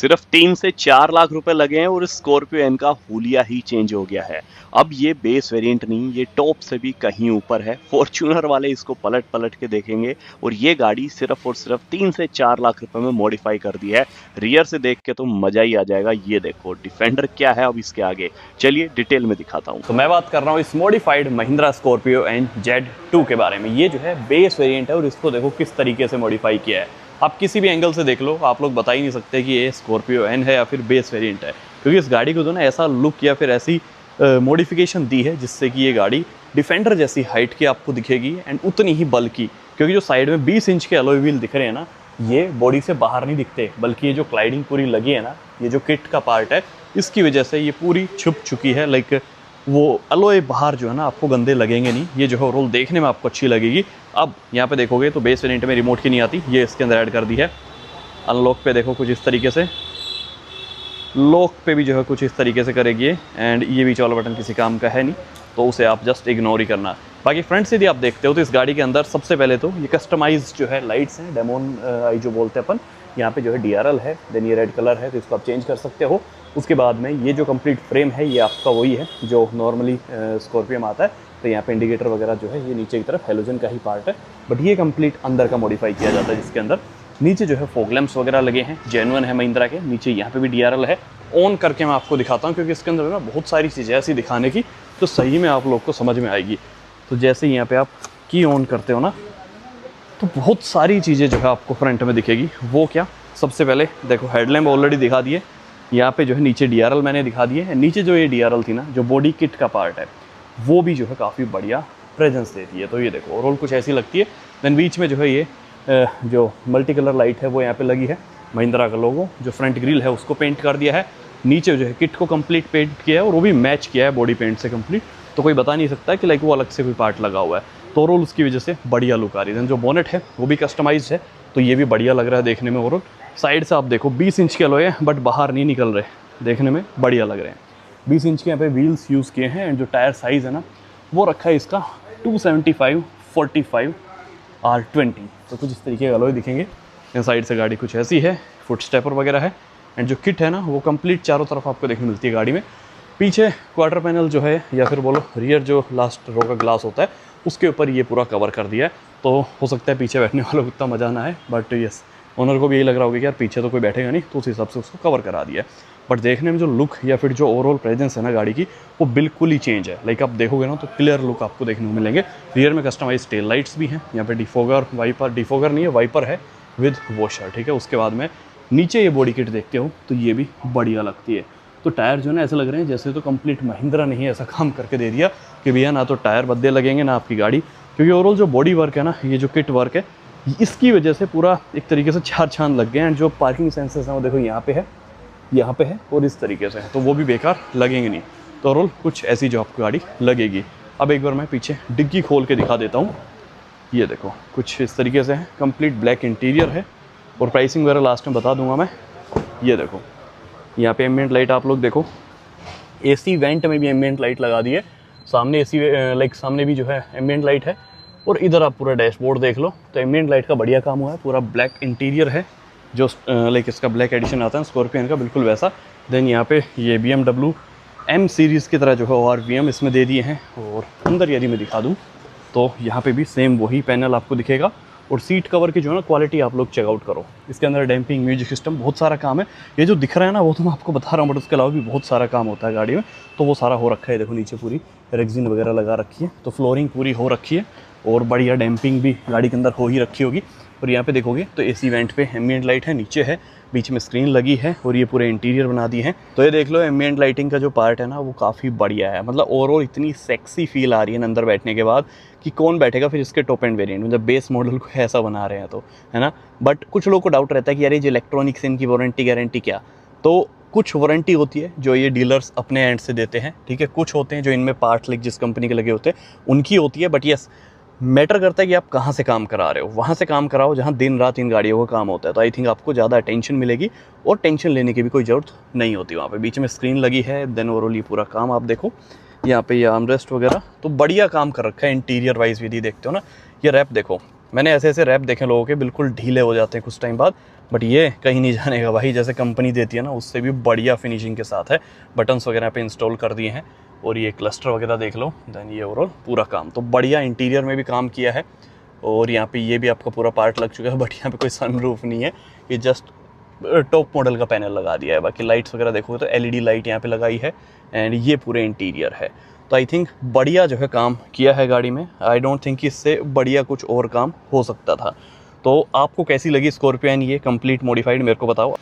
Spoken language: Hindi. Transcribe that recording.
सिर्फ 3 से 4 लाख रुपए लगे हैं और स्कॉर्पियो एन का हुलिया ही चेंज हो गया है। अब ये बेस वेरिएंट नहीं, ये टॉप से भी कहीं ऊपर है। फॉर्च्यूनर वाले इसको पलट पलट के देखेंगे और ये गाड़ी सिर्फ और सिर्फ 3 से 4 लाख रुपए में मॉडिफाई कर दी है। रियर से देख के तो मजा ही आ जाएगा। ये देखो डिफेंडर क्या है अब इसके आगे, चलिए डिटेल में दिखाता हूँ। तो मैं बात कर रहा हूँ इस modified Mahindra Scorpio N Z2 के बारे में। ये जो है बेस वेरिएंट है और इसको देखो किस तरीके से मॉडिफाई किया है। आप किसी भी एंगल से देख लो, आप लोग बता ही नहीं सकते कि ये स्कॉर्पियो एन है या फिर बेस वेरिएंट है, क्योंकि इस गाड़ी को जो ना ऐसा लुक या फिर ऐसी मॉडिफिकेशन दी है जिससे कि ये गाड़ी डिफेंडर जैसी हाइट की आपको दिखेगी एंड उतनी ही बल्कि, क्योंकि जो साइड में 20 इंच के अलॉय व्हील दिख रहे हैं ना, ये बॉडी से बाहर नहीं दिखते, बल्कि ये जो क्लाइडिंग पूरी लगी है ना, ये जो किट का पार्ट है, इसकी वजह से ये पूरी छुप चुकी है। लाइक वो अलॉय बाहर जो है ना आपको गंदे लगेंगे नहीं, ये जो है रोल देखने में आपको अच्छी लगेगी। अब यहाँ पे देखोगे तो बेस वेरिएंट में रिमोट की नहीं आती, ये इसके अंदर ऐड कर दी है। अनलॉक पे देखो कुछ इस तरीके से, लॉक पे भी जो है कुछ इस तरीके से करेगी ये, एंड ये बीच वाला बटन किसी काम का है नहीं, तो उसे आप जस्ट इग्नोर ही करना। बाकी फ्रंट से यदि आप देखते हो तो इस गाड़ी के अंदर सबसे पहले तो ये कस्टमाइज जो है लाइट्स हैं, डेमोन आई जो बोलते हैं अपन, यहाँ पे जो है DRL है, देन ये रेड कलर है तो इसको आप चेंज कर सकते हो। उसके बाद में ये जो कंप्लीट फ्रेम है ये आपका वही है जो नॉर्मली स्कॉर्पियो में आता है, तो यहाँ पे इंडिकेटर वगैरह जो है ये नीचे की तरफ हेलोजन का ही पार्ट है, बट ये कंप्लीट अंदर का मॉडिफाई किया जाता है, जिसके अंदर नीचे जो है फॉग लैंप्स वगैरह लगे हैं, जेन्युइन है महिंद्रा के। नीचे यहाँ पे भी DRL है। ऑन करके मैं आपको दिखाता हूँ क्योंकि इसके अंदर ना बहुत सारी चीज़ें ऐसी दिखाने की तो सही में आप लोग को समझ में आएगी। तो जैसे ही यहाँ पे आप की ऑन करते हो ना, तो बहुत सारी चीज़ें जो है आपको फ्रंट में दिखेगी। वो क्या, सबसे पहले देखो हेडलैम्प ऑलरेडी दिखा दिए, यहाँ पे जो है नीचे DRL मैंने दिखा दिए है। नीचे जो ये DRL थी ना, जो बॉडी किट का पार्ट है, वो भी जो है काफ़ी बढ़िया प्रेजेंस देती है। तो ये देखो ओवरऑल कुछ ऐसी लगती है। देन बीच में जो है ये जो मल्टी कलर लाइट है वो यहाँ पे लगी है, महिंद्रा का लोगो। जो फ्रंट ग्रिल है उसको पेंट कर दिया है, नीचे जो है किट को कंप्लीट पेंट किया है और वो भी मैच किया है बॉडी पेंट से कंप्लीट, तो कोई बता नहीं सकता कि लाइक वो अलग से कोई पार्ट लगा हुआ है। तो ओवरऑल उसकी वजह से बढ़िया लुक आ रही है। जो बोनेट है वो भी कस्टमाइज है, तो ये भी बढ़िया लग रहा है देखने में। ओवरऑल साइड से आप देखो 20 इंच के अलॉय है, बट बाहर नहीं निकल रहे, देखने में बढ़िया लग रहे हैं। 20 इंच के यहाँ पे व्हील्स यूज़ किए हैं एंड जो टायर साइज़ है ना वो रखा है इसका 275/45 R20। तो कुछ इस तरीके के अलॉय दिखेंगे। यहाँ साइड से गाड़ी कुछ ऐसी है, फुट स्टेपर वगैरह है एंड जो किट है ना वो कंप्लीट चारों तरफ आपको देखने मिलती है गाड़ी में। पीछे क्वार्टर पैनल जो है या फिर बोलो रियर जो लास्ट रो का ग्लास होता है उसके ऊपर ये पूरा कवर कर दिया है। तो हो सकता है पीछे बैठने वालों को इतना मज़ा ना आए, बट यस ओनर को भी यही लग रहा होगा कि यार पीछे तो कोई बैठेगा नहीं, तो उस हिसाब से उसको कवर करा दिया है। बट देखने में जो लुक या फिर जो ओवरऑल प्रेजेंस है ना गाड़ी की, वो बिल्कुल ही चेंज है। लाइक आप देखोगे ना तो क्लियर लुक आपको देखने को मिलेंगे। रियर में कस्टमाइज टेल लाइट्स भी हैं, यहाँ पे डिफोगर वाइपर, डिफोगर नहीं है वाइपर है विद वॉशर, ठीक है। उसके बाद में नीचे ये बॉडी किट देखते हो तो ये भी बढ़िया लगती है। तो टायर जो है ना ऐसे लग रहे हैं जैसे तो कंप्लीट महिंद्रा नहीं है ऐसा काम करके दे दिया कि भैया ना तो टायर बदले लगेंगे ना आपकी गाड़ी, क्योंकि ओवरऑल जो बॉडी वर्क है ना, ये जो किट वर्क है, इसकी वजह से पूरा एक तरीके से चार चांद लग गए हैं। जो पार्किंग सेंसर्स हैं वो देखो यहाँ पे है, यहाँ पे है और इस तरीके से है, तो वो भी बेकार लगेंगे नहीं। तो ओवरऑल कुछ ऐसी जो आपको गाड़ी लगेगी। अब एक बार मैं पीछे डिग्गी खोल के दिखा देता हूँ। ये देखो कुछ इस तरीके से है, कंप्लीट ब्लैक इंटीरियर है और प्राइसिंग वगैरह लास्ट में बता दूंगा मैं। ये देखो यहाँ पे एम्बिएंट लाइट आप लोग देखो, AC वेंट में भी एम्बिएंट लाइट लगा दी है, सामने AC लाइक सामने भी जो है एम्बिएंट लाइट है, और इधर आप पूरा डैशबोर्ड देख लो तो एम्बिएंट लाइट का बढ़िया काम हुआ है। पूरा ब्लैक इंटीरियर है, जो लाइक इसका ब्लैक एडिशन आता है स्कॉर्पियन का, बिल्कुल वैसा। देन यहाँ पे ये BMW M सीरीज़ की तरह जो है ORVM इसमें दे दिए हैं। और अंदर यदि मैं दिखा दूँ तो यहाँ पे भी सेम वही पैनल आपको दिखेगा। और सीट कवर की जो है ना क्वालिटी आप लोग चेकआउट करो। इसके अंदर डैम्पिंग, म्यूजिक सिस्टम, बहुत सारा काम है। ये जो दिख रहा है ना वो तो मैं आपको बता रहा हूँ, बट उसके अलावा भी बहुत सारा काम होता है गाड़ी में, तो वो सारा हो रखा है। देखो नीचे पूरी रेक्सिन वगैरह लगा रखी है, तो फ्लोरिंग पूरी हो रखी है और बढ़िया डैम्पिंग भी गाड़ी के अंदर हो ही रखी होगी। और यहाँ पे देखोगे तो AC वेंट पे एम्बिएंट लाइट है, नीचे है, बीच में स्क्रीन लगी है और ये पूरे इंटीरियर बना दी है। तो ये देख लो एम्बिएंट लाइटिंग का जो पार्ट है ना वो काफ़ी बढ़िया है। मतलब ओवरऑल इतनी सेक्सी फील आ रही है अंदर बैठने के बाद कि कौन बैठेगा फिर इसके टॉप एंड वेरिएंट, मतलब बेस मॉडल को ऐसा बना रहे हैं तो, है ना। बट कुछ लोगों को डाउट रहता है कि यार ये जो इलेक्ट्रॉनिक्स इनकी वारंटी गारंटी क्या, तो कुछ वारंटी होती है जो ये डीलर्स अपने एंड से देते हैं, ठीक है। कुछ होते हैं जो इनमें पार्ट लाइक जिस कंपनी के लगे होते हैं उनकी होती है। बट यस, मैटर करता है कि आप कहाँ से काम करा रहे हो, वहाँ से काम कराओ जहाँ दिन रात इन गाड़ियों का काम होता है। तो आई थिंक आपको ज़्यादा अटेंशन मिलेगी और टेंशन लेने की भी कोई ज़रूरत नहीं होती। वहाँ पे बीच में स्क्रीन लगी है। देन ओवरऑल ये पूरा काम आप देखो, यहाँ पे ये आर्मरेस्ट वगैरह तो बढ़िया काम कर रखा है। इंटीरियर वाइज भी देखते हो ना, ये रैप देखो, मैंने ऐसे ऐसे रैप देखे लोगों के बिल्कुल ढीले हो जाते हैं कुछ टाइम बाद, बट ये कहीं नहीं जानेगा भाई, जैसे कंपनी देती है ना उससे भी बढ़िया फिनिशिंग के साथ है। बटन्स वगैरह पे इंस्टॉल कर दिए हैं और ये क्लस्टर वगैरह देख लो, देन ये ओवरऑल पूरा काम तो बढ़िया, इंटीरियर में भी काम किया है। और यहाँ पे ये भी आपका पूरा पार्ट लग चुका है, बट यहाँ पे कोई सनरूफ नहीं है, ये जस्ट टॉप मॉडल का पैनल लगा दिया है। बाकी लाइट्स वगैरह देखोगे तो एलईडी लाइट यहाँ पे लगाई है एंड ये पूरे इंटीरियर है। तो आई थिंक बढ़िया जो है काम किया है गाड़ी में। आई डोंट थिंक इससे बढ़िया कुछ और काम हो सकता था। तो आपको कैसी लगी स्कॉर्पियो एन ये कंप्लीट मॉडिफाइड, मेरे को बताओ।